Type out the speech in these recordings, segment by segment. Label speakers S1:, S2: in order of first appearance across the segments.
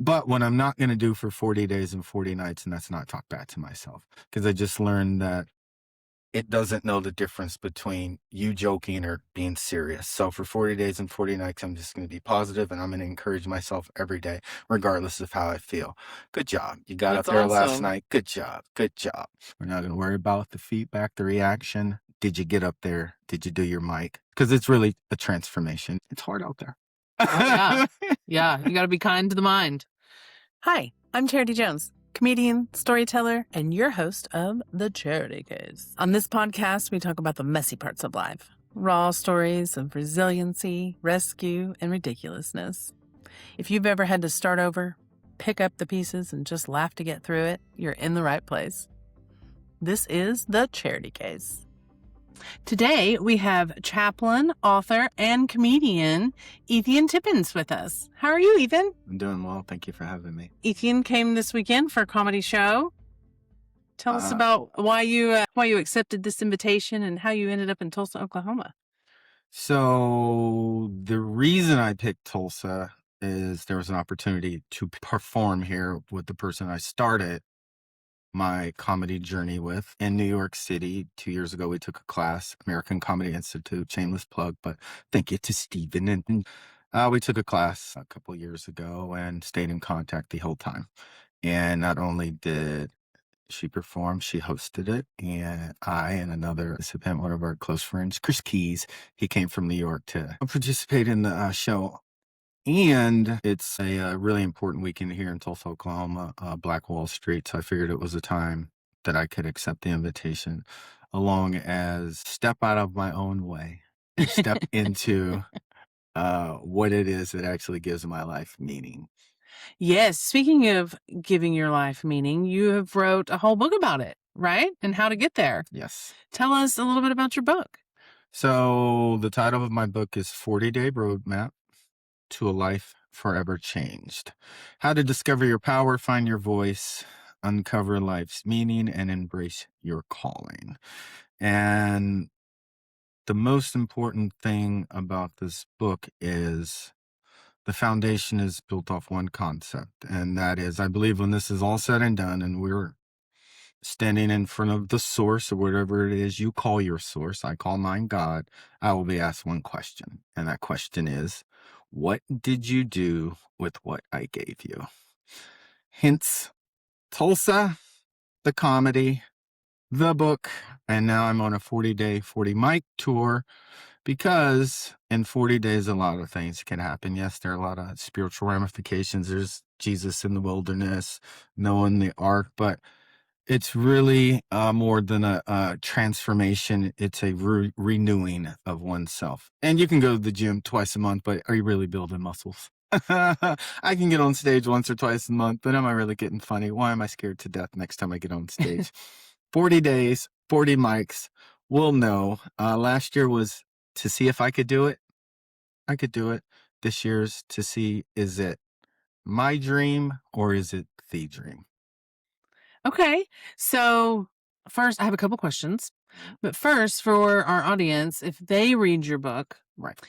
S1: But what I'm not going to do for 40 days and 40 nights, and that's not talk bad to myself, because I just learned that it doesn't know the difference between you joking or being serious. So for 40 days and 40 nights, I'm just going to be positive and I'm going to encourage myself every day, regardless of how I feel. Good job. You got up
S2: That's
S1: there last
S2: awesome.
S1: night. Good job. Good job. We're not going to worry about the feedback, the reaction. Did you get up there? Did you do your mic? Because it's really a transformation. It's hard out there.
S2: Oh, yeah. Yeah. You got to be kind to the mind. Hi, I'm Charity Jones, comedian, storyteller, and your host of The Charity Case. On this podcast, we talk about the messy parts of life, raw stories of resiliency, rescue, and ridiculousness. If you've ever had to start over, pick up the pieces, and just laugh to get through it, you're in the right place. This is The Charity Case. Today, we have chaplain, author, and comedian Ethian Tippins with us. How are you, Ethan?
S1: I'm doing well. Thank you for having me.
S2: Ethian came this weekend for a comedy show. Tell us about why you accepted this invitation and how you ended up in Tulsa, Oklahoma.
S1: So the reason I picked Tulsa is there was an opportunity to perform here with the person I started my comedy journey with in New York City. 2 years ago, we took a class, American Comedy Institute, shameless plug, but thank you to Stephen. And we took a class a couple years ago and stayed in contact the whole time. And not only did she performed, she hosted it, and I and another participant, one of our close friends, Chris Keys, he came from New York to participate in the show. And it's a really important weekend here in Tulsa, Oklahoma, Black Wall Street. So I figured it was a time that I could accept the invitation, along as step out of my own way and step into what it is that actually gives my life meaning.
S2: Yes, speaking of giving your life meaning, you have wrote a whole book about it, right? And how to get there.
S1: Yes.
S2: Tell us a little bit about your book.
S1: So the title of my book is 40-Day Roadmap to a Life Forever Changed. How to discover your power, find your voice, uncover life's meaning, and embrace your calling. And the most important thing about this book is the foundation is built off one concept, and that is, I believe when this is all said and done and we're standing in front of the source or whatever it is you call your source, I call mine God, I will be asked one question. And that question is, what did you do with what I gave you? Hence, Tulsa, the comedy, the book, and now I'm on a 40-day, 40 mic tour because in 40 days, a lot of things can happen. Yes, there are a lot of spiritual ramifications. There's Jesus in the wilderness, Noah in the ark, but it's really more than a transformation. It's a renewing of oneself. And you can go to the gym twice a month, but are you really building muscles? I can get on stage once or twice a month, but am I really getting funny? Why am I scared to death next time I get on stage? 40 days, 40 mics. We'll know. Last year was to see if I could do it. I could do it. This year's to see, is it my dream or is it the dream?
S2: Okay. So first, I have a couple questions. But first, for our audience, if they read your book,
S1: Right.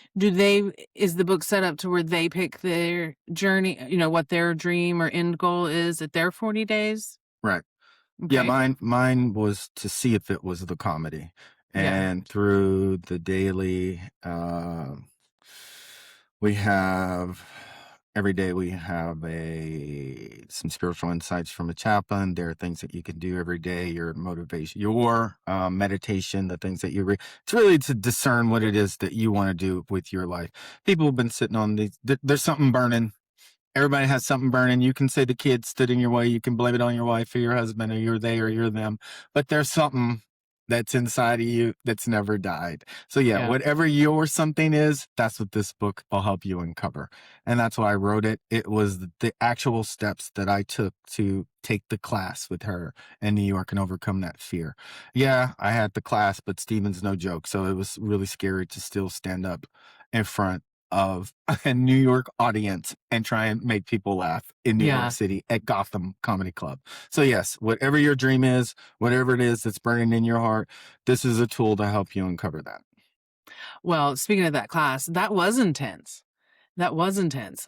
S2: is the book set up to where they pick their journey, what their dream or end goal is at their 40 days?
S1: Right.
S2: Okay.
S1: Yeah, mine was to see if it was the comedy. And through the daily, every day we have some spiritual insights from a chaplain. There are things that you can do every day, your motivation, your meditation, the things that you read. It's really to discern what it is that you want to do with your life. People have been sitting on these, there's something burning. Everybody has something burning. You can say the kid stood in your way. You can blame it on your wife or your husband or you're they or you're them. But there's something that's inside of you that's never died. So yeah, whatever your something is, that's what this book will help you uncover. And that's why I wrote it. It was the actual steps that I took to take the class with her in New York and overcome that fear. Yeah, I had the class, but Stephen's no joke. So it was really scary to still stand up in front of a New York audience and try and make people laugh in New York City at Gotham Comedy Club. So yes, whatever your dream is, whatever it is that's burning in your heart, this is a tool to help you uncover that.
S2: Well, speaking of that class, that was intense.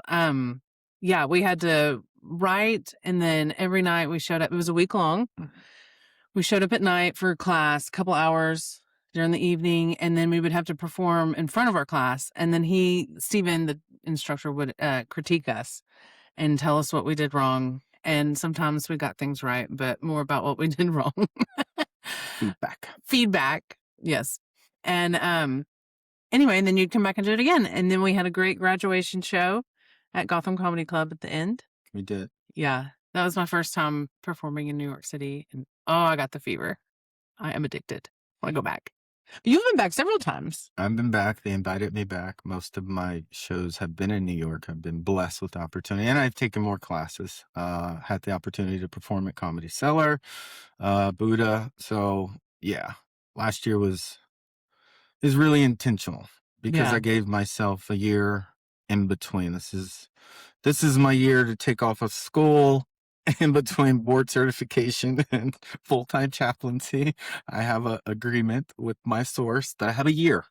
S2: Yeah, we had to right. And then every night we showed up. It was a week long. We showed up at night for class, a couple hours during the evening, and then we would have to perform in front of our class. And then Stephen, the instructor, would critique us and tell us what we did wrong. And sometimes we got things right, but more about what we did wrong. Feedback. Yes. And anyway, and then you'd come back and do it again. And then we had a great graduation show at Gotham Comedy Club at the end.
S1: We did.
S2: Yeah. That was my first time performing in New York City. And I got the fever. I am addicted. I want to go back. But you've been back several times.
S1: I've been back. They invited me back. Most of my shows have been in New York. I've been blessed with the opportunity, and I've taken more classes. Had the opportunity to perform at Comedy Cellar, Buddha. So yeah, last year is really intentional because I gave myself a year in between. This is my year to take off of school. In between board certification and full-time chaplaincy, I have an agreement with my source that I have a year.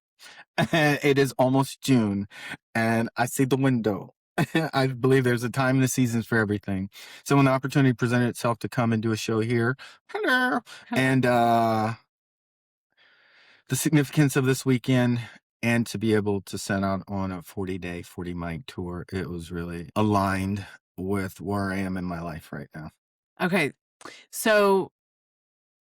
S1: It is almost June, and I see the window. I believe there's a time and a season for everything. So when the opportunity presented itself to come and do a show here, hello, and the significance of this weekend, and to be able to send out on a 40-day, 40-mic tour, it was really aligned with where I am in my life right now.
S2: Okay. So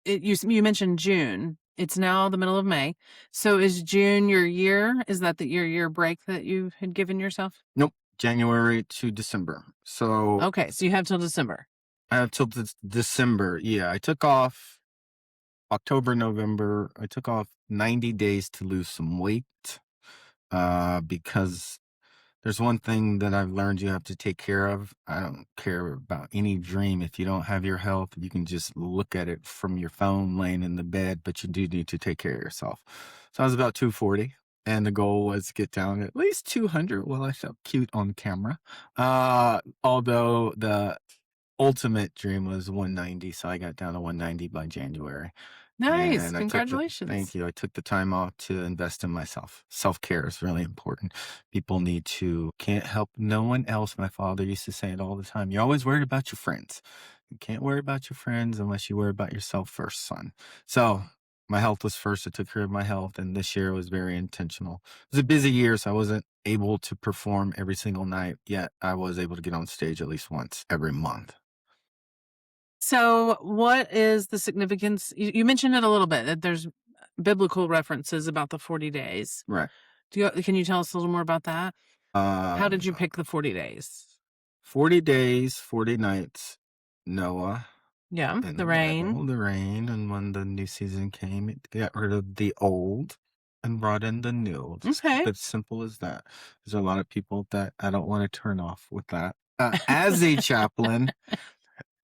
S2: you mentioned June. It's now the middle of May. So is June your year? Is that your year break that you had given yourself?
S1: Nope. January to December. So
S2: okay. So you have till December.
S1: I have till December. Yeah. I took off October, November. I took off 90 days to lose some weight because there's one thing that I've learned you have to take care of. I don't care about any dream. If you don't have your health, you can just look at it from your phone laying in the bed, but you do need to take care of yourself. So I was about 240, and the goal was to get down at least 200. Well, I felt cute on camera. Although the ultimate dream was 190, so I got down to 190 by January.
S2: Nice.
S1: And
S2: Congratulations.
S1: thank you. I took the time off to invest in myself. Self-care is really important. People can't help no one else. My father used to say it all the time. You're always worried about your friends. You can't worry about your friends unless you worry about yourself first, son. So my health was first. I took care of my health, and this year was very intentional. It was a busy year, so I wasn't able to perform every single night, yet I was able to get on stage at least once every month.
S2: So what is the significance? You mentioned it a little bit, that there's biblical references about the 40 days.
S1: Right.
S2: Can you tell us a little more about that? How did you pick the 40 days?
S1: 40 days, 40 nights, Noah.
S2: Yeah, the rain.
S1: Bible, the rain. And when the new season came, it got rid of the old and brought in the new. Just keep it simple as that. There's a lot of people that I don't want to turn off with that. As a chaplain,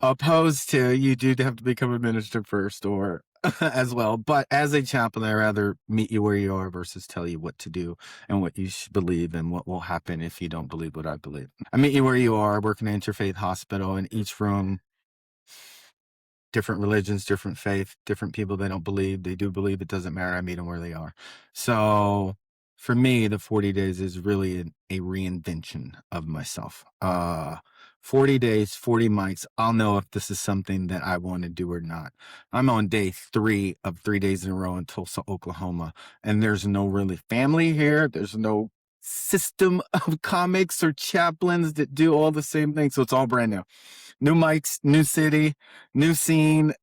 S1: opposed to, you do have to become a minister first or as well. But as a chaplain, I'd rather meet you where you are versus tell you what to do and what you should believe and what will happen if you don't believe what I believe. I meet you where you are, working in an interfaith hospital. In each room, different religions, different faith, different people they don't believe. They do believe. It doesn't matter. I meet them where they are. So for me, the 40 days is really a reinvention of myself. 40 days, 40 mics. I'll know if this is something that I want to do or not. I'm on day 3 of 3 days in a row in Tulsa, Oklahoma, and there's no really family here. There's no system of comics or chaplains that do all the same things. So it's all brand new. New mics, new city, new scene.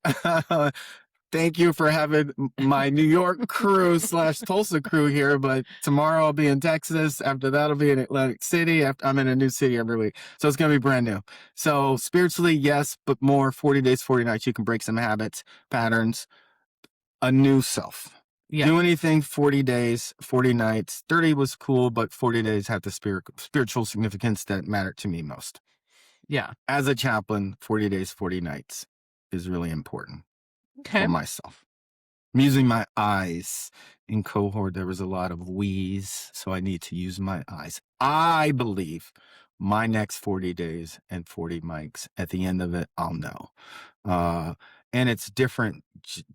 S1: Thank you for having my New York crew / Tulsa crew here. But tomorrow I'll be in Texas. After that, I'll be in Atlantic City. I'm in a new city every week. So it's going to be brand new. So spiritually, yes, but more 40 days, 40 nights. You can break some habits, patterns, a new self. Yeah. Do anything 40 days, 40 nights. 30 was cool, but 40 days had the spiritual significance that mattered to me most. Yeah. As a chaplain, 40 days, 40 nights is really important for myself. I'm using my eyes. In cohort, there was a lot of wheeze, so I need to use my eyes. I believe my next 40 days and 40 mics, at the end of it, I'll know. And it's different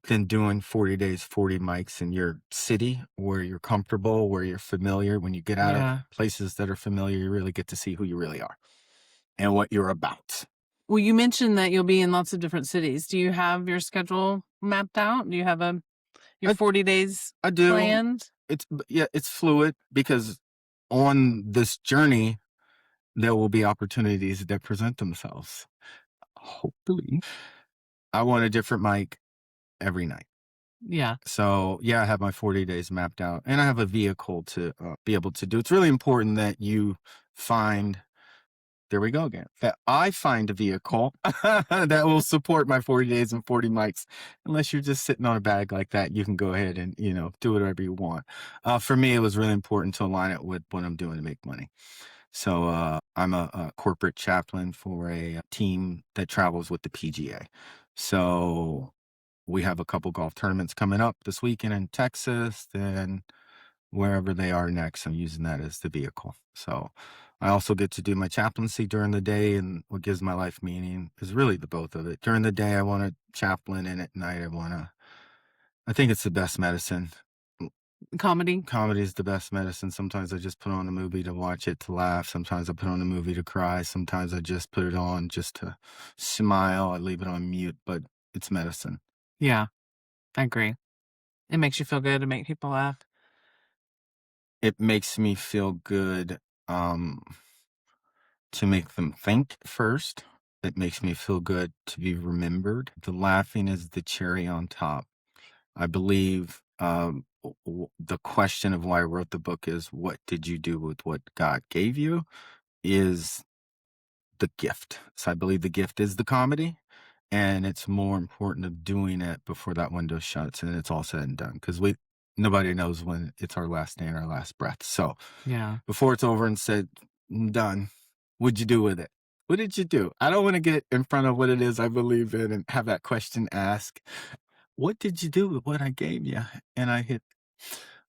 S1: than doing 40 days, 40 mics in your city where you're comfortable, where you're familiar. When you get out of places that are familiar, you really get to see who you really are and what you're about.
S2: Well, you mentioned that you'll be in lots of different cities. Do you have your schedule mapped out? Do you have your
S1: I
S2: 40 days
S1: I do.
S2: planned?
S1: Yeah, it's fluid because on this journey there will be opportunities that present themselves. Hopefully, I want a different mic every night.
S2: Yeah.
S1: So yeah, I have my 40 days mapped out, and I have a vehicle to be able to do. It's really important that you find. There we go again. That I find a vehicle that will support my 40 days and 40 mics. Unless you're just sitting on a bag like that, you can go ahead and do whatever you want. For me, it was really important to align it with what I'm doing to make money. So I'm a corporate chaplain for a team that travels with the PGA. So we have a couple golf tournaments coming up this weekend in Texas, then wherever they are next. I'm using that as the vehicle. So I also get to do my chaplaincy during the day, and what gives my life meaning is really the both of it. During the day, I want a chaplain, and at night, I think it's the best medicine.
S2: Comedy?
S1: Comedy is the best medicine. Sometimes I just put on a movie to watch it to laugh. Sometimes I put on a movie to cry. Sometimes I just put it on just to smile. I leave it on mute, but it's medicine.
S2: Yeah, I agree. It makes you feel good to make people laugh.
S1: It makes me feel good to make them think first. It makes me feel good to be remembered. The laughing is the cherry on top. I believe the question of why I wrote the book is, what did you do with what God gave you? Is the gift. So I believe the gift is the comedy, and it's more important of doing it before that window shuts and it's all said and done, because nobody knows when it's our last day and our last breath. So
S2: Yeah.
S1: before it's over and said done, what'd you do with it? What did you do? I don't want to get in front of what it is I believe in and have that question asked. What did you do with what I gave you? And I hit,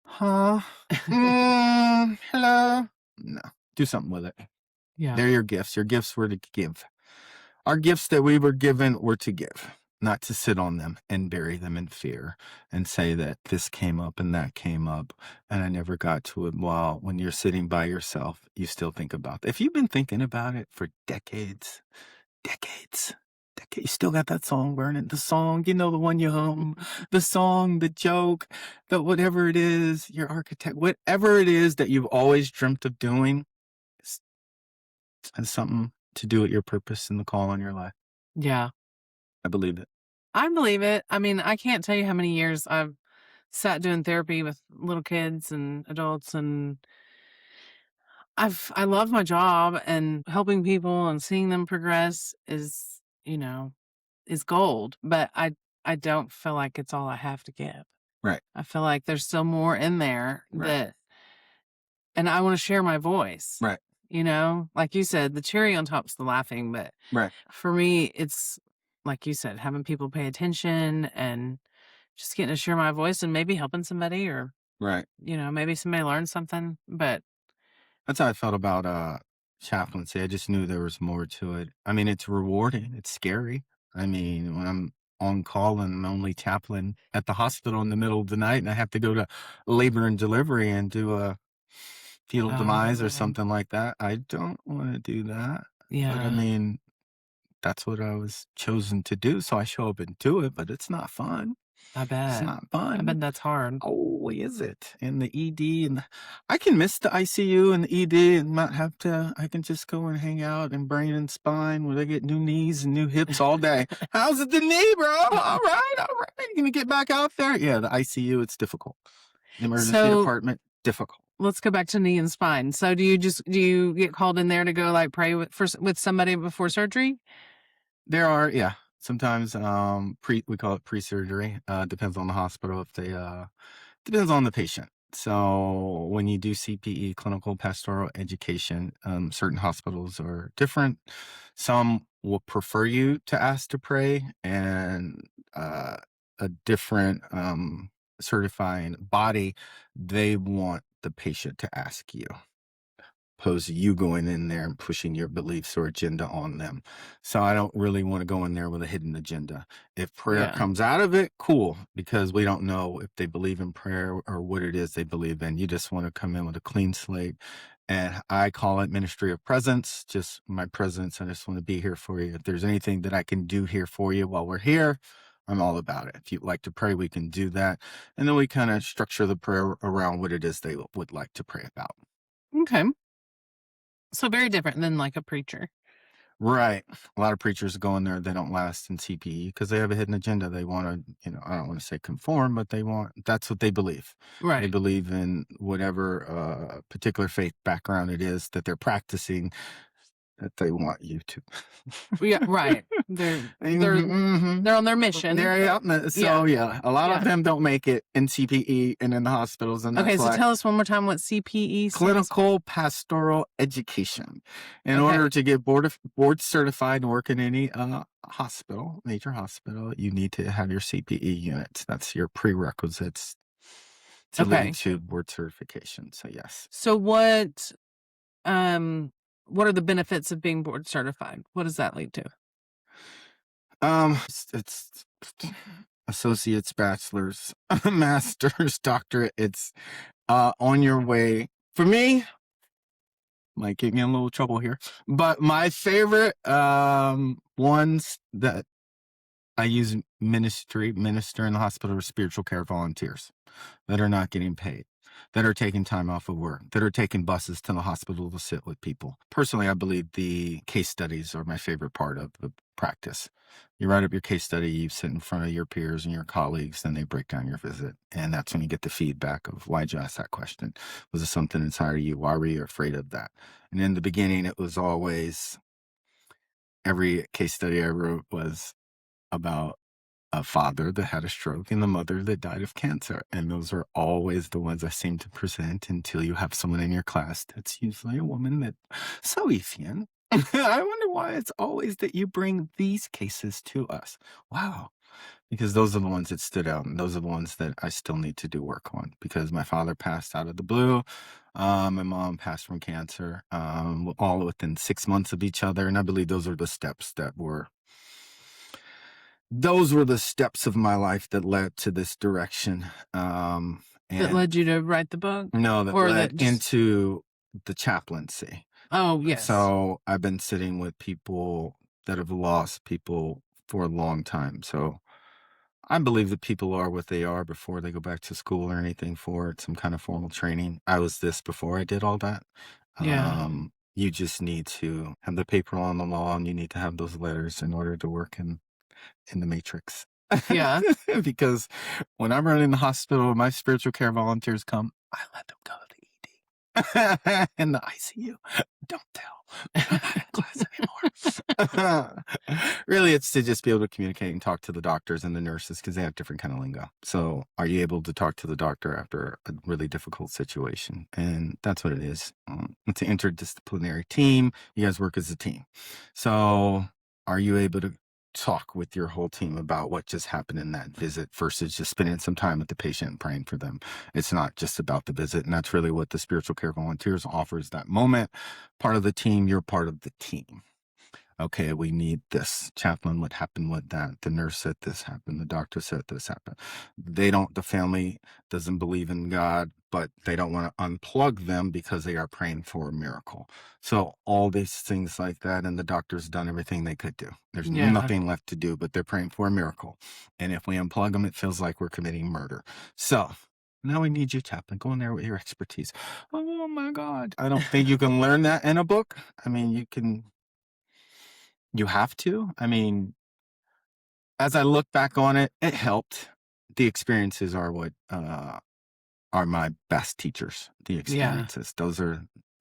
S1: huh? Hello? No, do something with it.
S2: Yeah.
S1: They're your gifts. Your gifts were to give. Our gifts that we were given were to give, not to sit on them and bury them in fear and say that this came up and that came up and I never got to it. Well, when you're sitting by yourself, you still think about it. If you've been thinking about it for decades, you still got that song burning. The song, the one you hum, the song, the joke, the whatever it is, your architect, whatever it is that you've always dreamt of doing has something to do with your purpose and the call on your life.
S2: Yeah.
S1: I believe it.
S2: I believe it. I mean, I can't tell you how many years I've sat doing therapy with little kids and adults, and I love my job, and helping people and seeing them progress is gold, but I don't feel like it's all I have to give.
S1: Right.
S2: I feel like there's still more in there
S1: Right.
S2: and I want to share my voice.
S1: Right.
S2: Like you said, the cherry on top's the laughing, but
S1: Right.
S2: for me, it's like you said, having people pay attention and just getting to share my voice and maybe helping somebody, or,
S1: Right.
S2: maybe somebody learns something. But
S1: That's how I felt about chaplaincy. I just knew there was more to it. I mean, it's rewarding. It's scary. I mean, when I'm on call and I'm only chaplain at the hospital in the middle of the night and I have to go to labor and delivery and do a fetal demise or
S2: oh,
S1: something like that, I don't want to do that. But I
S2: yeah,
S1: mean, that's what I was chosen to do. So I show up and do it, but it's not fun.
S2: I
S1: It's
S2: bet.
S1: not
S2: I
S1: fun.
S2: bet that's hard.
S1: Oh, is it? And the ED, and I can miss the ICU and the ED and not have to. I can just go and hang out in brain and spine where they get new knees and new hips all day. How's it the knee, bro? All right, all right. You gonna get back out there? Yeah, the ICU, it's difficult. The emergency
S2: So
S1: department, difficult.
S2: let's go back to knee and spine. So do you get called in there to go like pray with somebody before surgery?
S1: There are, yeah, sometimes we call it pre-surgery. Depends on the hospital if they depends on the patient. So when you do CPE, clinical pastoral education, certain hospitals are different. Some will prefer you to ask to pray, and a different certifying body, they want the patient to ask you. opposed to you going in there and pushing your beliefs or agenda on them. So I don't really want to go in there with a hidden agenda. If prayer
S2: Yeah.
S1: comes out of it, cool, because we don't know if they believe in prayer or what it is they believe in. You just want to come in with a clean slate. And I call it ministry of presence, just my presence. I just want to be here for you. If there's anything that I can do here for you while we're here, I'm all about it. If you'd like to pray, we can do that. And then we kind of structure the prayer around what it is they would like to pray about.
S2: Okay. So very different than like a preacher.
S1: Right. A lot of preachers go in there, they don't last in CPE because they have a hidden agenda. They want to, I don't want to say conform, but that's what they believe. They
S2: Right.
S1: believe in whatever particular faith background it is that they're practicing that they want you to.
S2: Yeah, right. They're
S1: Mhm.
S2: on their mission.
S1: They're out. So yeah, a lot of them don't make it in CPE and in the hospitals. And
S2: Okay,
S1: that's
S2: so
S1: why
S2: tell us one more time what CPE stands.
S1: clinical pastoral education. In
S2: Okay.
S1: order to get board certified and work in any hospital, major hospital, you need to have your CPE units. That's your prerequisites to
S2: Okay.
S1: lead to board certification. So yes.
S2: So what are the benefits of being board certified? What does that lead to?
S1: It's associates, bachelors, masters, doctorate. It's on your way. For me, might get me in a little trouble here, but my favorite ones that I use minister in the hospital are spiritual care volunteers that are not getting paid, that are taking time off of work, that are taking buses to the hospital to sit with people. Personally, I believe the case studies are my favorite part of the practice. You write up your case study, you sit in front of your peers and your colleagues, then they break down your visit. And that's when you get the feedback of why'd you ask that question? Was it something inside of you? Why were you afraid of that? And in the beginning, it was always, every case study I wrote was about a father that had a stroke and the mother that died of cancer. And those are always the ones I seem to present until you have someone in your class that's usually a woman that, so Ethian, I wonder why it's always that you bring these cases to us. Wow. Because those are the ones that stood out, and those are the ones that I still need to do work on, because my father passed out of the blue. My mom passed from cancer, all within 6 months of each other. And I believe those were the steps of my life that led to this direction.
S2: That led you to write the book?
S1: No, that led into the chaplaincy.
S2: Oh, yes.
S1: So I've been sitting with people that have lost people for a long time. So I believe that people are what they are before they go back to school or anything for it, some kind of formal training. I was this before I did all that.
S2: Yeah.
S1: You just need to have the paper on the law, and you need to have those letters in order to work in the matrix.
S2: Yeah.
S1: Because when I'm running the hospital, my spiritual care volunteers come, I let them go to ED. In the ICU. Don't tell. I'm not in class anymore. Really, it's to just be able to communicate and talk to the doctors and the nurses, because they have different kind of lingo. So are you able to talk to the doctor after a really difficult situation? And that's what it is. It's an interdisciplinary team. You guys work as a team. So are you able to talk with your whole team about what just happened in that visit versus just spending some time with the patient and praying for them? It's not just about the visit. And that's really what the spiritual care volunteers offers, that moment. Part of the team, you're part of the team. Okay, we need this. Chaplain, what happened with that? The nurse said this happened. The doctor said this happened. The family doesn't believe in God, but they don't want to unplug them because they are praying for a miracle. So all these things like that, and the doctor's done everything they could do. There's nothing left to do, but they're praying for a miracle. And if we unplug them, it feels like we're committing murder. So now we need you, Chaplain. Go in there with your expertise. Oh my God. I don't think you can learn that in a book. I mean, you have to. I mean, as I look back on it, it helped. The experiences are what are my best teachers. The experiences.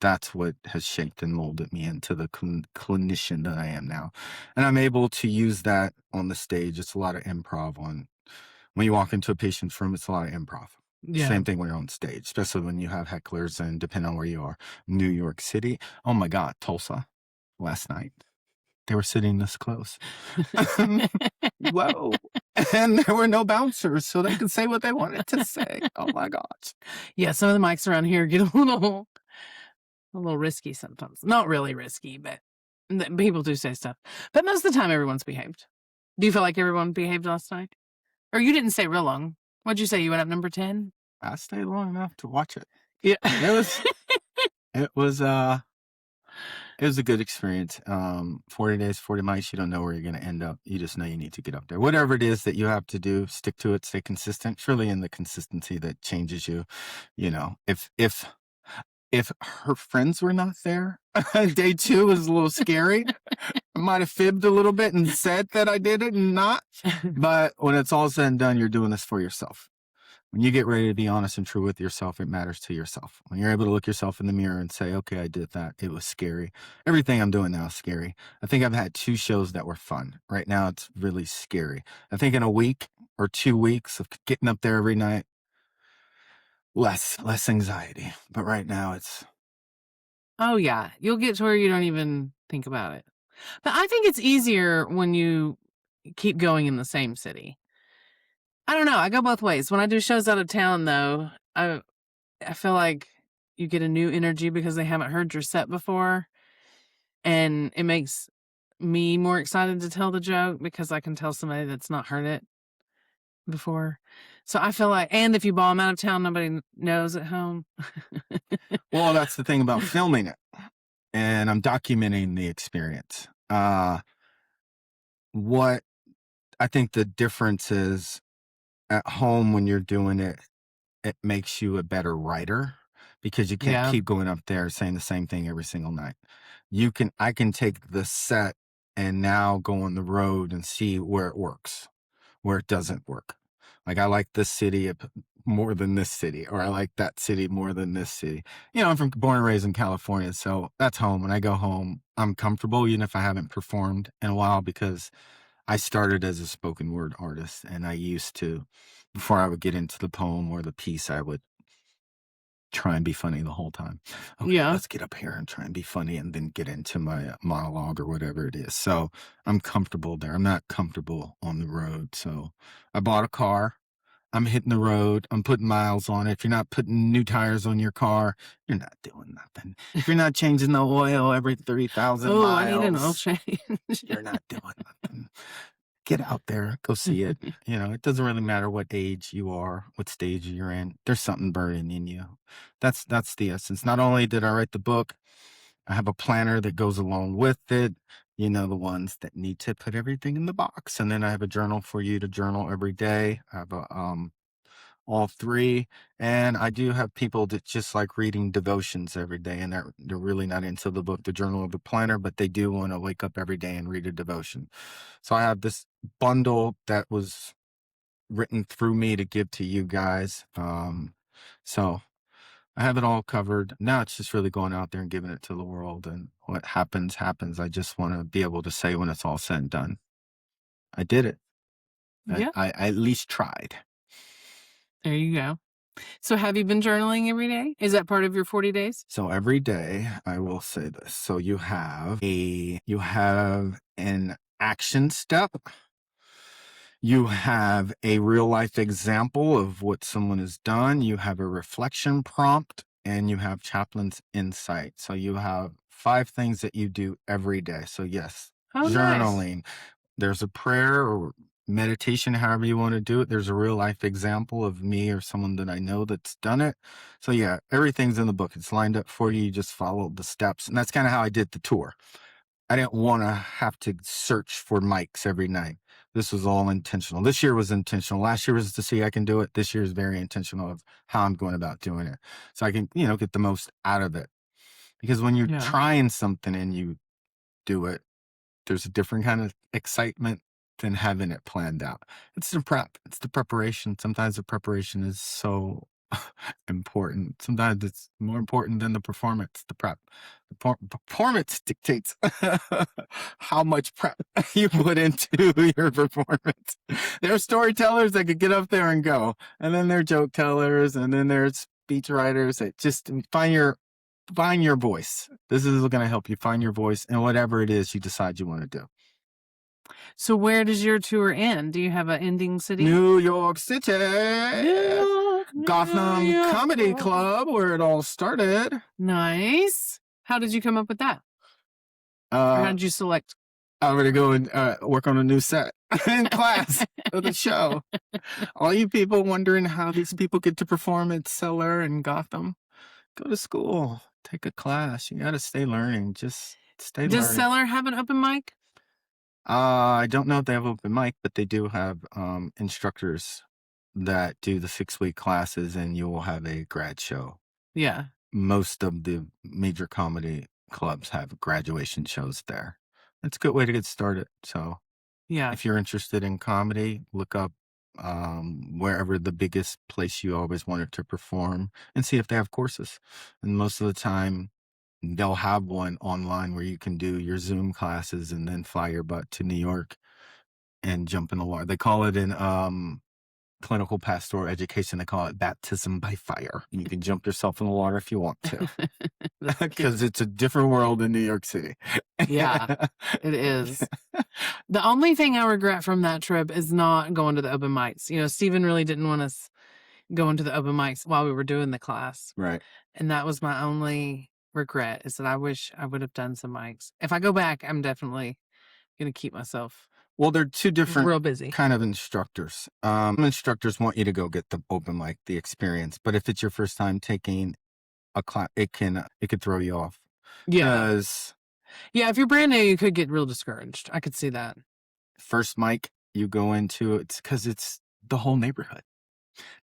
S1: That's what has shaped and molded me into the clinician that I am now. And I'm able to use that on the stage. It's a lot of improv when you walk into a patient's room, it's a lot of improv.
S2: Yeah.
S1: Same thing when you're on stage, especially when you have hecklers, and depending on where you are. New York City. Oh my God, Tulsa last night. They were sitting this close. Whoa. And there were no bouncers, so they could say what they wanted to say. Oh my gosh.
S2: Yeah, some of the mics around here get a little a little risky sometimes. Not really risky, but people do say stuff. But most of the time, everyone's behaved. Do you feel like everyone behaved last night? Or you didn't stay real long. What'd you say? You went up number 10?
S1: I stayed long enough to watch it.
S2: Yeah.
S1: It was a good experience. 40 days, 40 miles, you don't know where you're going to end up. You just know you need to get up there. Whatever it is that you have to do, stick to it, stay consistent. It's really in the consistency that changes you. You know, if her friends were not there, day 2 was a little scary. I might have fibbed a little bit and said that I did it and not. But when it's all said and done, you're doing this for yourself. When you get ready to be honest and true with yourself, it matters to yourself. When you're able to look yourself in the mirror and say, okay, I did that. It was scary. Everything I'm doing now is scary. I think I've had 2 shows that were fun. Right now, it's really scary. I think in a week or 2 weeks of getting up there every night, less anxiety. But right now it's...
S2: Oh, yeah. You'll get to where you don't even think about it. But I think it's easier when you keep going in the same city. I don't know. I go both ways. When I do shows out of town, though, I feel like you get a new energy because they haven't heard your set before. And it makes me more excited to tell the joke because I can tell somebody that's not heard it before. So I feel like, and if you bomb out of town, nobody knows at home.
S1: Well, that's the thing about filming it. And I'm documenting the experience. What I think the difference is, at home when you're doing it, it makes you a better writer because you can't
S2: Yeah.
S1: keep going up there saying the same thing every single night. I can take the set and now go on the road and see where it works, where it doesn't work. Like, I like this city more than this city, or I like that city more than this city. You know, I'm born and raised in California, so that's home. When I go home, I'm comfortable, even if I haven't performed in a while, because I started as a spoken word artist, and I used to, before I would get into the poem or the piece, I would try and be funny the whole time. Okay,
S2: Yeah.
S1: let's get up here and try and be funny and then get into my monologue or whatever it is. So I'm comfortable there. I'm not comfortable on the road. So I bought a car. I'm hitting the road. I'm putting miles on it. If you're not putting new tires on your car, you're not doing nothing. If you're not changing the oil every 3,000
S2: Oh,
S1: miles,
S2: I need an oil change.
S1: you're not doing nothing. Get out there, go see it. You know, it doesn't really matter what age you are, what stage you're in. There's something burning in you. That's the essence. Not only did I write the book, I have a planner that goes along with it. You know, the ones that need to put everything in the box. And then I have a journal for you to journal every day. I have all 3. And I do have people that just like reading devotions every day, and they're really not into the book, the journal, or the planner, but they do want to wake up every day and read a devotion. So I have this bundle that was written through me to give to you guys. So I have it all covered. Now it's just really going out there and giving it to the world, and what happens, happens. I just want to be able to say when it's all said and done, I did it.
S2: Yeah.
S1: I at least tried.
S2: There you go. So have you been journaling every day? Is that part of your 40 days?
S1: So every day, I will say this. So you have an action step. You have a real life example of what someone has done. You have a reflection prompt, and you have chaplain's insight. So you have 5 things that you do every day. So yes,
S2: Oh, nice.
S1: journaling. There's a prayer or meditation, however you want to do it. There's a real life example of me or someone that I know that's done it. So yeah, everything's in the book. It's lined up for you. You just follow the steps. And that's kind of how I did the tour. I didn't want to have to search for mics every night. This was all intentional. This year was intentional. Last year was to see I can do it. This year is very intentional of how I'm going about doing it. So I can, get the most out of it. Because when you're
S2: Yeah.
S1: trying something and you do it, there's a different kind of excitement than having it planned out. It's the prep. It's the preparation. Sometimes the preparation is so important. Sometimes it's more important than the performance, the prep. The performance dictates how much prep you put into your performance. There are storytellers that could get up there and go, and then there are joke tellers, and then there's speech writers that just find your voice. This is going to help you find your voice in whatever it is you decide you want to do.
S2: So where does your tour end? Do you have an ending city?
S1: New York City.
S2: New
S1: Gotham
S2: York.
S1: Comedy Club, where it all started.
S2: Nice. How did you come up with that? Or how
S1: Uh,
S2: did you select?
S1: I'm gonna go and work on a new set in class of the show. All you people wondering how these people get to perform at Cellar and Gotham, go to school, take a class. You got to stay learning. Just stay
S2: Does
S1: learning.
S2: Cellar have an open mic?
S1: I don't know if they have open mic, but they do have instructors that do the 6-week classes, and you will have a grad show.
S2: Yeah.
S1: Most of the major comedy clubs have graduation shows there. It's a good way to get started. So
S2: Yeah.
S1: if you're interested in comedy, look up wherever the biggest place you always wanted to perform and see if they have courses. And most of the time, they'll have one online where you can do your Zoom classes and then fly your butt to New York and jump in the water. They call it in clinical pastoral education, they call it baptism by fire. You can jump yourself in the water if you want to, because it's a different world in New York City.
S2: Yeah, it is. The only thing I regret from that trip is not going to the open mics. You know, Stephen really didn't want us going to the open mics while we were doing the class.
S1: Right.
S2: And that was my only regret, is that I wish I would have done some mics. If I go back, I'm definitely going to keep myself
S1: Well, they're two different
S2: real busy.
S1: kind of instructors. Instructors want you to go get the open mic, the experience. But if it's your first time taking a class, it could throw you off.
S2: Yeah.
S1: Because
S2: Yeah, if you're brand new, you could get real discouraged. I could see that.
S1: first mic you go into, it's because it's the whole neighborhood.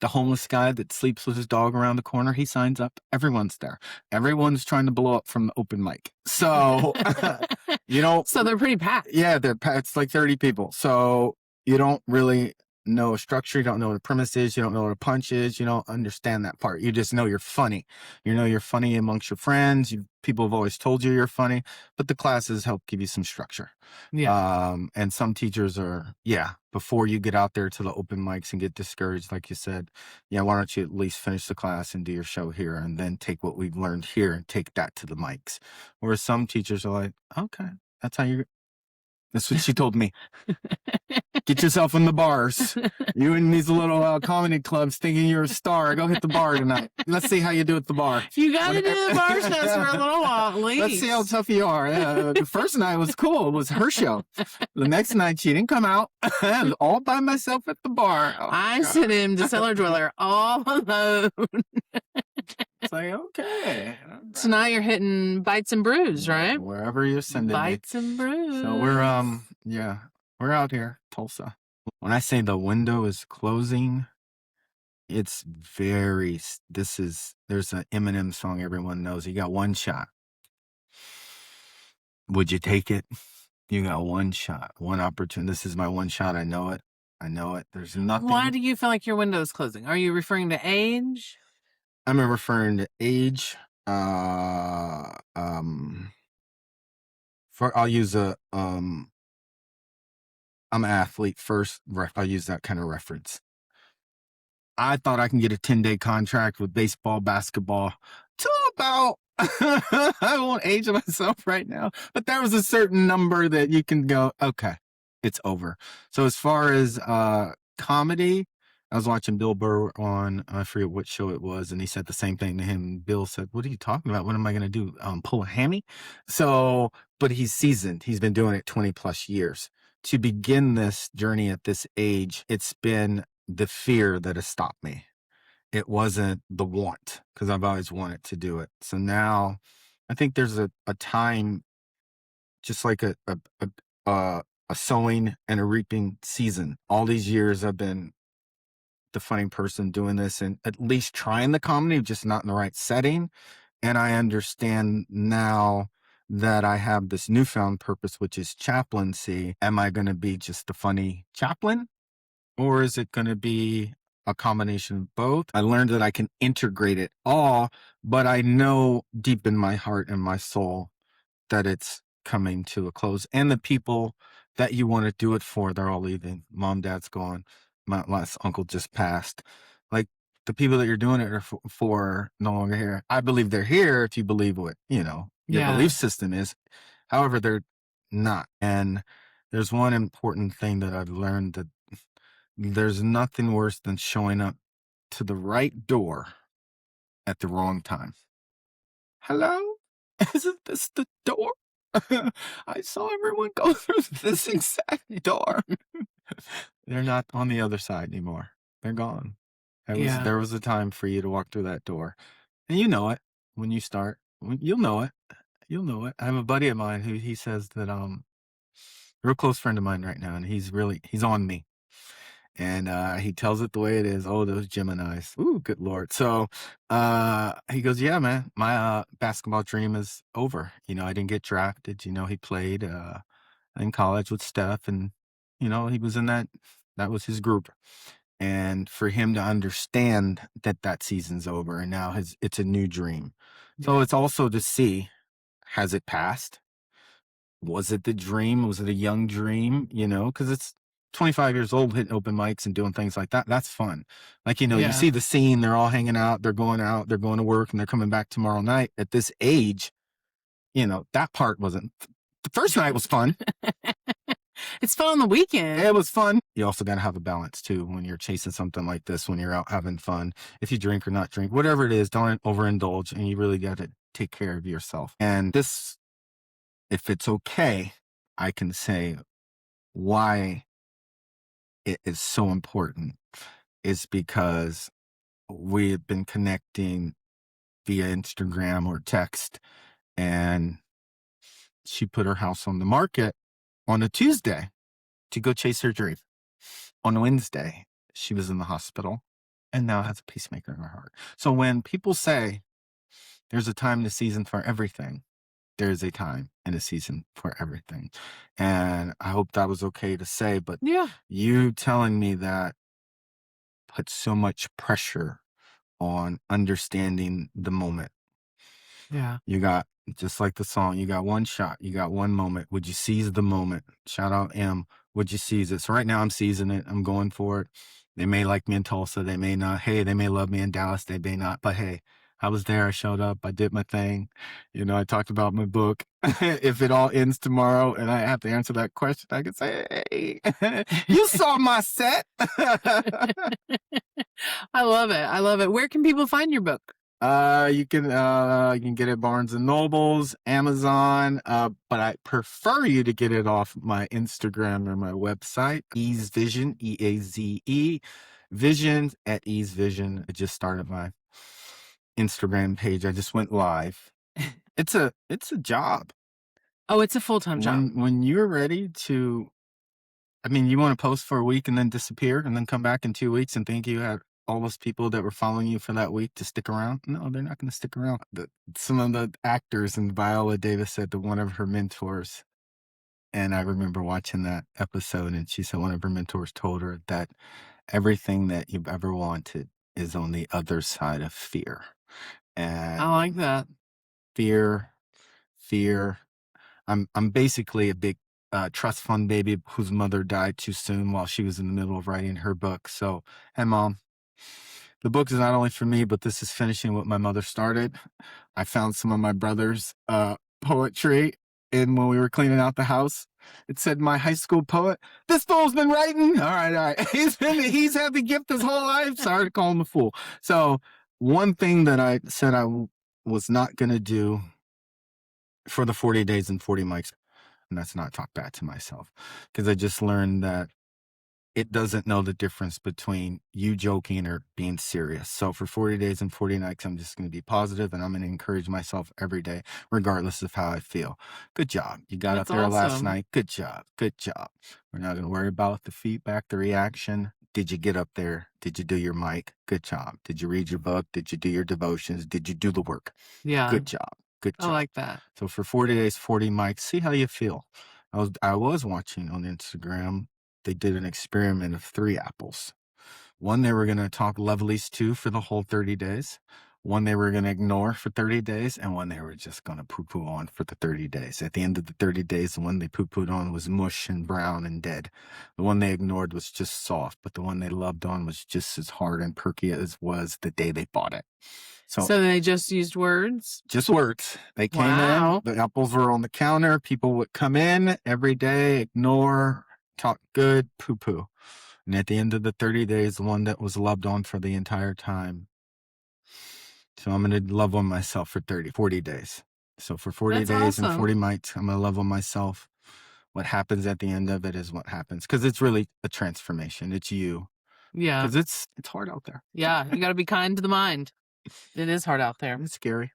S1: The homeless guy that sleeps with his dog around the corner, he signs up. Everyone's there. Everyone's trying to blow up from the open mic. So,
S2: So they're pretty packed.
S1: Yeah, it's like 30 people. So you don't really know a structure. You don't know what a premise is. You don't know what a punch is. You don't understand that part. You just know you're funny. You know you're funny amongst your friends. People have always told you you're funny, but the classes help give you some structure.
S2: Yeah.
S1: And some teachers are, before you get out there to the open mics and get discouraged, like you said, why don't you at least finish the class and do your show here and then take what we've learned here and take that to the mics. Whereas some teachers are like, okay, that's what she told me. Get yourself in the bars. You in these little comedy clubs thinking you're a star. Go hit the bar tonight. Let's see how you do at the bar.
S2: You got to do the bar shows for a little while, at least.
S1: Let's see how tough you are. Yeah, the first night was cool. It was her show. The next night, she didn't come out. All by myself at the bar. Oh,
S2: I sent him to Cellar Dweller all alone.
S1: It's like, okay.
S2: Tonight you're hitting Bites and Brews, right?
S1: Wherever you're sending
S2: Bites
S1: me.
S2: and Brews.
S1: So we're out here, Tulsa. When I say the window is closing, it's there's an Eminem song everyone knows. You got one shot. Would you take it? You got one shot, one opportunity. This is my one shot. I know it. There's nothing.
S2: Why do you feel like your window is closing? Are you referring to age?
S1: I'm referring to age. I'll use I'm an athlete first. I'll use that kind of reference. I thought I can get a 10-day contract with baseball, basketball till about, I won't age myself right now, but there was a certain number that you can go, okay, it's over. So as far as comedy, I was watching Bill Burr on, I forget what show it was, and he said the same thing to him. Bill said, what are you talking about? What am I going to do? Pull a hammy? So, but he's seasoned. He's been doing it 20 plus years. To begin this journey at this age, it's been the fear that has stopped me. It wasn't the want, because I've always wanted to do it. So now I think there's a time, just like a sowing and a reaping season. All these years I've been the funny person doing this and at least trying the comedy, just not in the right setting. And I understand now that I have this newfound purpose, which is chaplaincy. Am I going to be just a funny chaplain? Or is it going to be a combination of both? I learned that I can integrate it all, but I know deep in my heart and my soul that it's coming to a close. And the people that you want to do it for, they're all leaving. Mom, dad's gone. My last uncle just passed. Like, the people that you're doing it for no longer here. I believe they're here if you believe what, your belief system is. However, they're not. And there's one important thing that I've learned, that there's nothing worse than showing up to the right door at the wrong time. Hello? Isn't this the door? I saw everyone go through this exact door. They're not on the other side anymore. They're gone.
S2: Yeah.
S1: There was a time for you to walk through that door. And you know it when you start. You'll know it. You'll know it. I have a buddy of mine who he says that real close friend of mine right now, and he's on me. And he tells it the way it is. Oh, those Geminis. Ooh, good Lord. So he goes, yeah, man, my basketball dream is over. I didn't get drafted. He played in college with Steph, and he was in that was his group. And for him to understand that season's over and now it's a new dream. So it's also to see, has it passed? Was it the dream? Was it a young dream? Because it's 25 years old hitting open mics and doing things like that. That's fun. Like, you
S2: Yeah.
S1: see the scene, they're all hanging out, they're going to work, and they're coming back tomorrow night. At this age, that part wasn't. The first night was fun.
S2: It's fun on the weekend.
S1: It was fun. You also got to have a balance too when you're chasing something like this, when you're out having fun. If you drink or not drink, whatever it is, don't overindulge, and you really got to take care of yourself. And this, if it's okay, I can say why it is so important is because we've been connecting via Instagram or text, and she put her house on the market on a Tuesday to go chase her dream. On Wednesday, she was in the hospital and now has a pacemaker in her heart. So when people say there's a time and a season for everything, there is a time and a season for everything. And I hope that was okay to say, but
S2: Yeah.
S1: you telling me that put so much pressure on understanding the moment.
S2: Yeah.
S1: You got, just like the song, you got one shot, you got one moment. Would you seize the moment? Shout out M. Would you seize it? So right now I'm seizing it. I'm going for it. They may like me in Tulsa. They may not. Hey, they may love me in Dallas. They may not. But hey, I was there. I showed up. I did my thing. I talked about my book. If it all ends tomorrow and I have to answer that question, I can say, hey, you saw my set.
S2: I love it. I love it. Where can people find your book?
S1: You can get it Barnes and Nobles, Amazon, but I prefer you to get it off my Instagram or my website, Eaze Vision, EAZE, Vision at Eaze Vision. I just started my Instagram page. I just went live. It's a job.
S2: Oh, it's a full-time job.
S1: When you're ready to, you want to post for a week and then disappear and then come back in 2 weeks and think you had all those people that were following you for that week to stick around. No, they're not going to stick around. Some of the actors, and Viola Davis said that one of her mentors, and I remember watching that episode, and she said one of her mentors told her that everything that you've ever wanted is on the other side of fear. And
S2: I like that.
S1: fear. I'm basically a big trust fund baby whose mother died too soon while she was in the middle of writing her book. So, hey, Mom, the book is not only for me, but this is finishing what my mother started. I found some of my brother's poetry when we were cleaning out the house. It said, "My high school poet." This fool's been writing. All right. He's had the gift his whole life. Sorry to call him a fool. So one thing that I said I was not going to do for the 40 days and 40 mics, and that's not talk bad to myself, because I just learned that it doesn't know the difference between you joking or being serious. So for 40 days and 40 nights, I'm just going to be positive, and I'm going to encourage myself every day, regardless of how I feel. Good job. You got
S2: That's
S1: up there last
S2: awesome.
S1: night. Good job. Good job. We're not going to worry about the feedback, the reaction. Did you get up there? Did you do your mic? Good job. Did you read your book? Did you do your devotions? Did you do the work?
S2: Yeah.
S1: Good job. Good
S2: I
S1: job.
S2: like that.
S1: So for 40 days, 40 mics, see how you feel. I was watching on Instagram. They did an experiment of 3 apples. One they were going to talk lovelies to for the whole 30 days. One they were going to ignore for 30 days. And one they were just going to poo-poo on for the 30 days. At the end of the 30 days, the one they poo-pooed on was mush and brown and dead. The one they ignored was just soft. But the one they loved on was just as hard and perky as was the day they bought it.
S2: So they just used words?
S1: Just words. They came
S2: Wow.
S1: in, the apples were on the counter. People would come in every day, ignore, talk good, poo-poo. And at the end of the 30 days, the one that was loved on for the entire time. So I'm going to love on myself for 40 days. So for 40
S2: That's
S1: days and
S2: awesome.
S1: 40 nights, I'm going to love on myself. What happens at the end of it is what happens, because it's really a transformation. It's you,
S2: Yeah.
S1: because it's hard out there.
S2: Yeah. You got to be kind to the mind. It is hard out there.
S1: It's scary.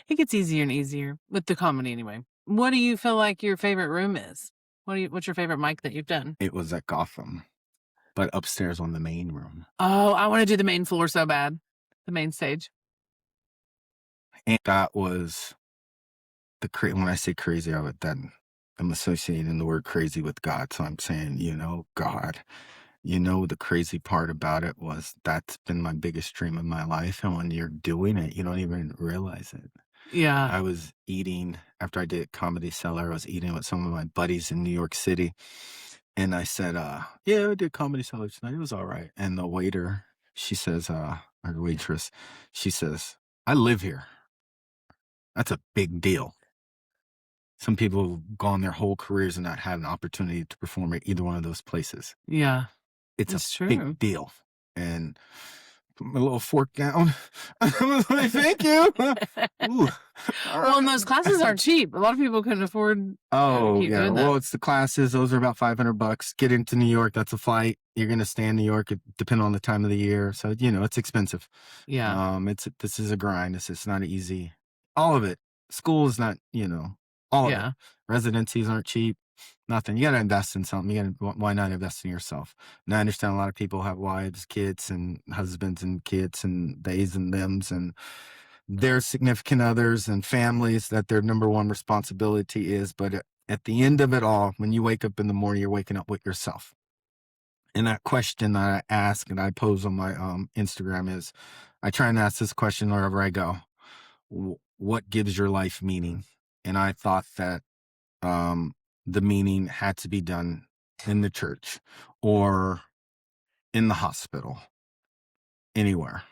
S2: It gets easier and easier with the comedy anyway. What do you feel like your favorite room is? What's your favorite mic that you've done?
S1: It was at Gotham, but upstairs on the main room.
S2: Oh, I want to do the main floor so bad. The main stage.
S1: And that was when I say crazy, I'm associating the word crazy with God. So I'm saying, God, the crazy part about it was that's been my biggest dream of my life. And when you're doing it, you don't even realize it.
S2: Yeah.
S1: I was eating after I did Comedy Cellar. I was eating with some of my buddies in New York City. And I said, yeah, I did Comedy Cellar tonight. It was all right. And the waiter, she says, or waitress, she says, I live here. That's a big deal. Some people have gone their whole careers and not had an opportunity to perform at either one of those places.
S2: Yeah.
S1: It's
S2: It's
S1: a
S2: true.
S1: big deal. And put my little fork down. I was like, thank you. Ooh.
S2: Well, and those classes aren't cheap. A lot of people couldn't afford.
S1: Oh,
S2: keep
S1: yeah.
S2: doing
S1: Well,
S2: that.
S1: it's the classes. Those are about $500. Get into New York. That's a flight. You're going to stay in New York, depending on the time of the year. So, it's expensive.
S2: Yeah.
S1: This is a grind. This is not easy. All of it. School is not, all of it.
S2: Yeah.
S1: Residencies aren't cheap. Nothing. You got to invest in something. Why not invest in yourself? And I understand a lot of people have wives, kids, and husbands and kids and theys and thems and their significant others and families that their number one responsibility is. But at the end of it all, when you wake up in the morning, you're waking up with yourself. And that question that I ask and I pose on my Instagram is, I try and ask this question wherever I go. What gives your life meaning? And I thought that the meaning had to be done in the church or in the hospital, anywhere.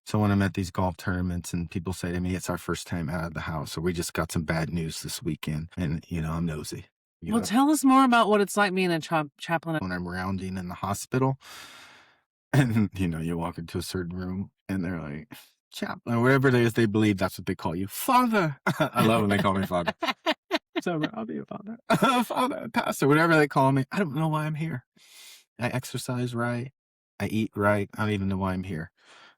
S1: So when I'm at these golf tournaments and people say to me, it's our first time out of the house, or we just got some bad news this weekend, and, I'm nosy.
S2: Well, tell us more about what it's like being a chaplain.
S1: When I'm rounding in the hospital and, you walk into a certain room and they're like, chaplain, or whatever it is they believe, that's what they call you. Father. I love when they call me father. So I'll be a father. Father, pastor, whatever they call me. I don't know why I'm here. I exercise right. I eat right. I don't even know why I'm here.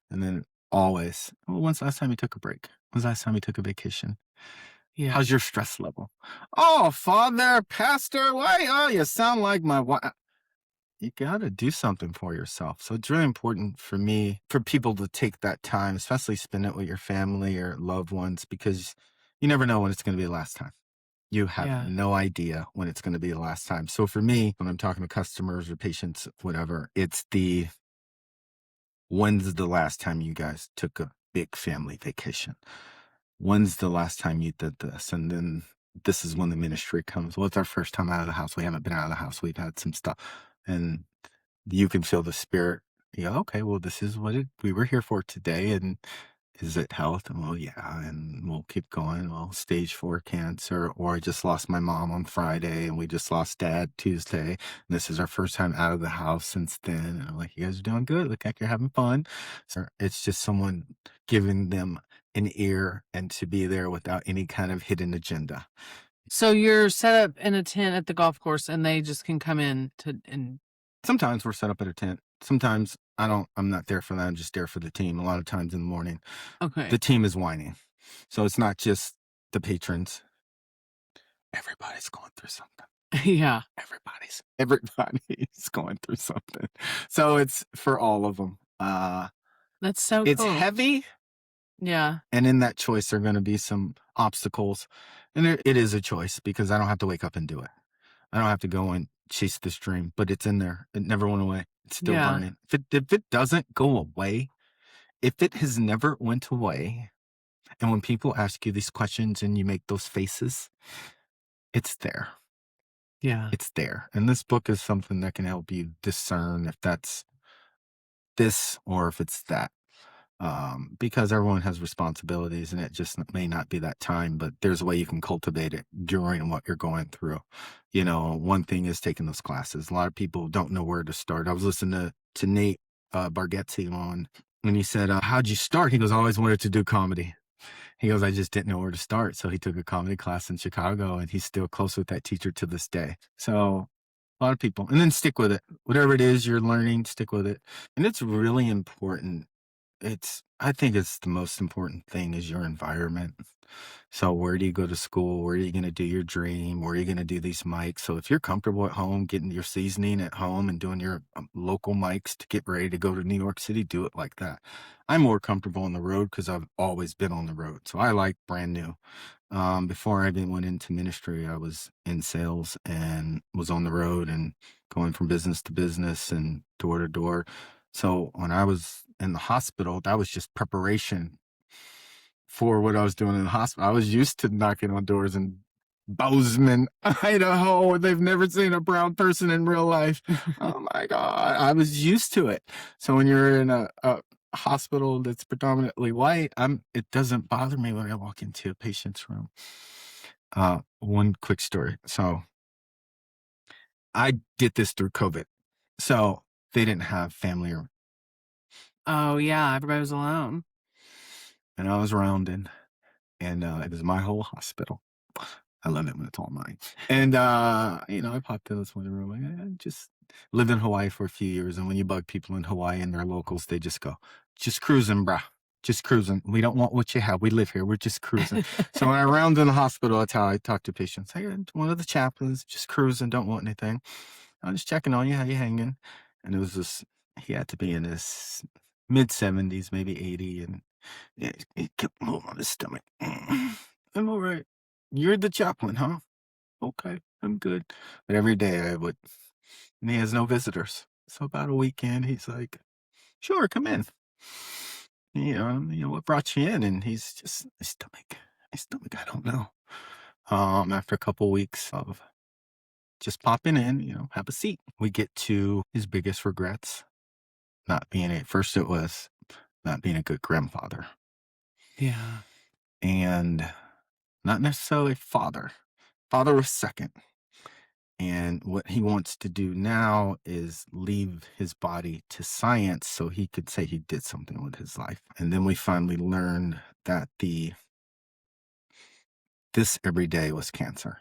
S1: And then always, when's the last time you took a break? When's the last time you took a vacation?
S2: Yeah.
S1: How's your stress level? Oh, father, pastor, why? Oh, you sound like my wife. You got to do something for yourself. So it's really important for me, for people to take that time, especially spend it with your family or loved ones, because you never know when it's going to be the last time. You have no idea when it's going to be the last time. So for me, when I'm talking to customers or patients, whatever, it's when's the last time you guys took a big family vacation? When's the last time you did this? And then this is when the ministry comes. Well, it's our first time out of the house. We haven't been out of the house. We've had some stuff. And you can feel the spirit. You go, okay, well, this is what we were here for today. And is it health? And well, yeah. And we'll keep going. Well, stage 4 cancer, or I just lost my mom on Friday and we just lost dad Tuesday. And this is our first time out of the house since then. And I'm like, you guys are doing good. Look like you're having fun. So it's just someone giving them an ear and to be there without any kind of hidden agenda.
S2: So you're set up in a tent at the golf course and they just can come in and
S1: sometimes we're set up at a tent. Sometimes I'm not there for that. I'm just there for the team. A lot of times in the morning,
S2: okay.
S1: The team is whining. So it's not just the patrons. Everybody's going through something.
S2: Yeah.
S1: Everybody's going through something. So it's for all of them.
S2: That's so
S1: it's
S2: cool.
S1: heavy.
S2: Yeah.
S1: And in that choice, there are going to be some obstacles. And it is a choice because I don't have to wake up and do it. I don't have to go and chase this dream, but it's in there. It never went away. It's still burning. If it doesn't go away, if it has never went away, and when people ask you these questions and you make those faces, it's there.
S2: Yeah.
S1: It's there. And this book is something that can help you discern if that's this or if it's that. Because everyone has responsibilities and it just may not be that time, but there's a way you can cultivate it during what you're going through. One thing is taking those classes. A lot of people don't know where to start. I was listening to Nate Bargatze on, and he said, how'd you start? He goes, I always wanted to do comedy. He goes, I just didn't know where to start. So he took a comedy class in Chicago, and he's still close with that teacher to this day. So a lot of people, and then stick with it. Whatever it is you're learning, stick with it. And it's really important. I think it's the most important thing is your environment. So where do you go to school? Where are you going to do your dream? Where are you going to do these mics? So if you're comfortable at home, getting your seasoning at home and doing your local mics to get ready to go to New York City, do it like that. I'm more comfortable on the road because I've always been on the road. So I like brand new. Before I even went into ministry, I was in sales and was on the road and going from business to business and door to door. So when I was in the hospital, that was just preparation for what I was doing in the hospital. I was used to knocking on doors in Bozeman, Idaho. They've never seen a brown person in real life. Oh my God. I was used to it. So when you're in a hospital that's predominantly white, it doesn't bother me when I walk into a patient's room. One quick story. So I did this through COVID. So they didn't have family
S2: Oh, yeah. Everybody was alone.
S1: and I was rounding, and it was my whole hospital. I love it when it's all mine. And, I popped in this one room. I just lived in Hawaii for a few years. And when you bug people in Hawaii and they're locals, they just go, just cruising, brah. Just cruising. We don't want what you have. We live here. We're just cruising. So when I round in the hospital, that's how I talk to patients. Hey, one of the chaplains, just cruising, don't want anything. I'm just checking on you. How you hanging? And it was this, he had to be in his mid 70s, maybe 80. And yeah, he kept moving on his stomach. I'm all right. You're the chaplain, huh? Okay, I'm good. But every day I would, and he has no visitors. So about a weekend, he's like, sure, come in. What brought you in? And he's just, my stomach, I don't know. After a couple weeks of just popping in, have a seat. We get to his biggest regrets, first it was not being a good grandfather.
S2: Yeah.
S1: And not necessarily father. Father was second. And what he wants to do now is leave his body to science so he could say he did something with his life. And then we finally learned that this every day was cancer.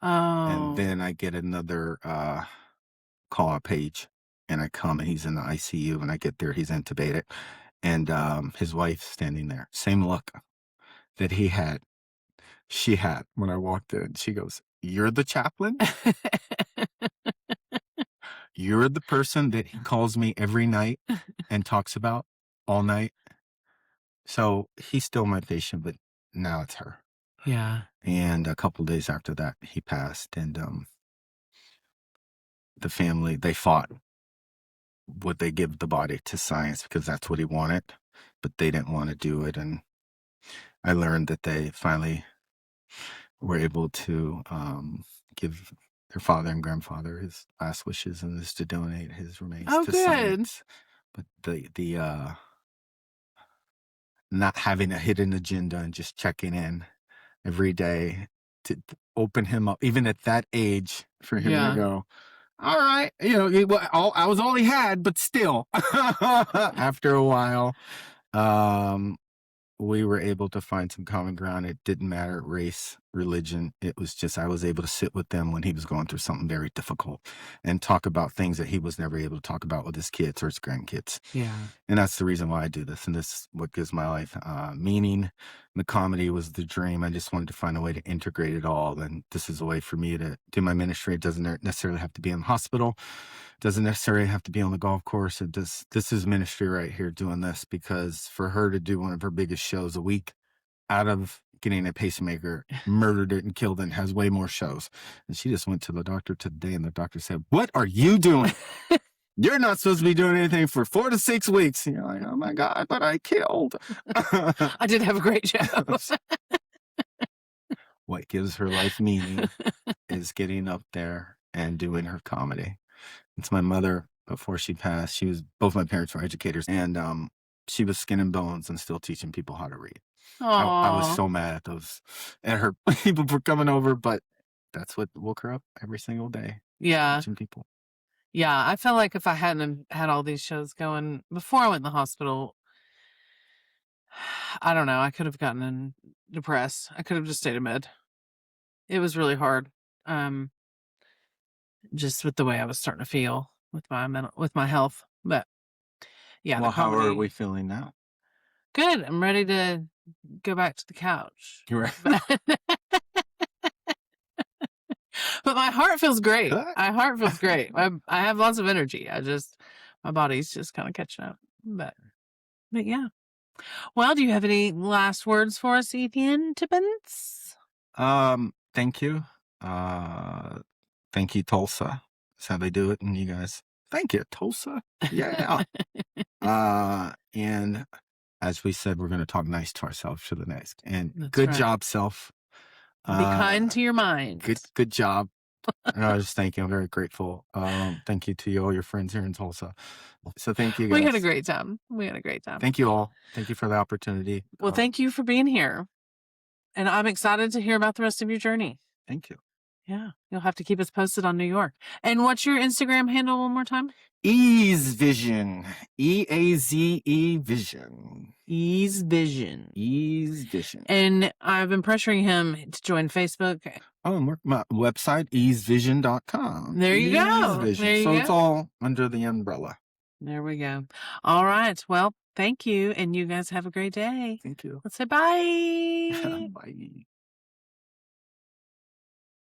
S1: And
S2: Oh,
S1: then I get another call page, and I come and he's in the ICU, and I get there, he's intubated, and his wife's standing there. Same look that she had when I walked in. She goes, "You're the chaplain? You're the person that he calls me every night and talks about all night." So he's still my patient, but now it's her.
S2: yeah.
S1: And a couple of days after that, he passed. And the family, they fought. Would they give the body to science because that's what he wanted? But they didn't want to do it. And I learned that they finally were able to give their father and grandfather his last wishes, and is to donate his remains
S2: Oh,
S1: to
S2: good.
S1: science. But the not having a hidden agenda and just checking in every day to open him up, even at that age, for him to go, all right, I was all he had, but still, after a while, we were able to find some common ground. It didn't matter race, religion. It was just, I was able to sit with them when he was going through something very difficult and talk about things that he was never able to talk about with his kids or his grandkids.
S2: Yeah.
S1: And that's the reason why I do this. And this is what gives my life meaning. The comedy was the dream. I just wanted to find a way to integrate it all. And this is a way for me to do my ministry. It doesn't necessarily have to be in the hospital. It doesn't necessarily have to be on the golf course. This is ministry right here doing this, because for her to do one of her biggest shows a week out of getting a pacemaker, murdered it and killed it, and has way more shows. And she just went to the doctor today, and the doctor said, "What are you doing? You're not supposed to be doing anything for 4 to 6 weeks." And you're like, oh my God, but I killed.
S2: I did have a great show.
S1: What gives her life meaning is getting up there and doing her comedy. It's my mother, before she passed, both my parents were educators, and she was skin and bones and still teaching people how to read. I was so mad at her people for coming over, but that's what woke her up every single day.
S2: Yeah.
S1: Teaching people.
S2: Yeah. I felt like if I hadn't had all these shows going before I went in the hospital, I don't know, I could have gotten depressed. I could have just stayed in bed. It was really hard. Just with the way I was starting to feel with my health. But yeah,
S1: Well,
S2: the
S1: how are
S2: comedy.
S1: we feeling now?
S2: Good. I'm ready to go back to the couch.
S1: You're right.
S2: But my heart feels great.
S1: Good.
S2: My heart feels great. I have lots of energy. My body's just kind of catching up. But yeah. Well, do you have any last words for us, Ethian Tippins?
S1: Thank you. Thank you, Tulsa. That's how they do it. And you guys, thank you, Tulsa. Yeah. And as we said, we're going to talk nice to ourselves for the next. And
S2: That's
S1: good
S2: right.
S1: job, self.
S2: Be kind to your mind.
S1: Good job. And I just thank you. I'm very grateful. Thank you to all your friends here in Tulsa. So thank you guys.
S2: We had a great time.
S1: Thank you all. Thank you for the opportunity.
S2: Well, thank you for being here. And I'm excited to hear about the rest of your journey.
S1: Thank you.
S2: Yeah. You'll have to keep us posted on New York. And what's your Instagram handle one more time?
S1: Eaze Vision. EAZE Vision.
S2: Eaze Vision.
S1: Eaze Vision.
S2: And I've been pressuring him to join Facebook.
S1: Oh, and my website, eazevision.com.
S2: There you go.
S1: It's all under the umbrella.
S2: There we go. All right. Well, thank you. And you guys have a great day.
S1: Thank you.
S2: Let's say bye.
S1: Bye.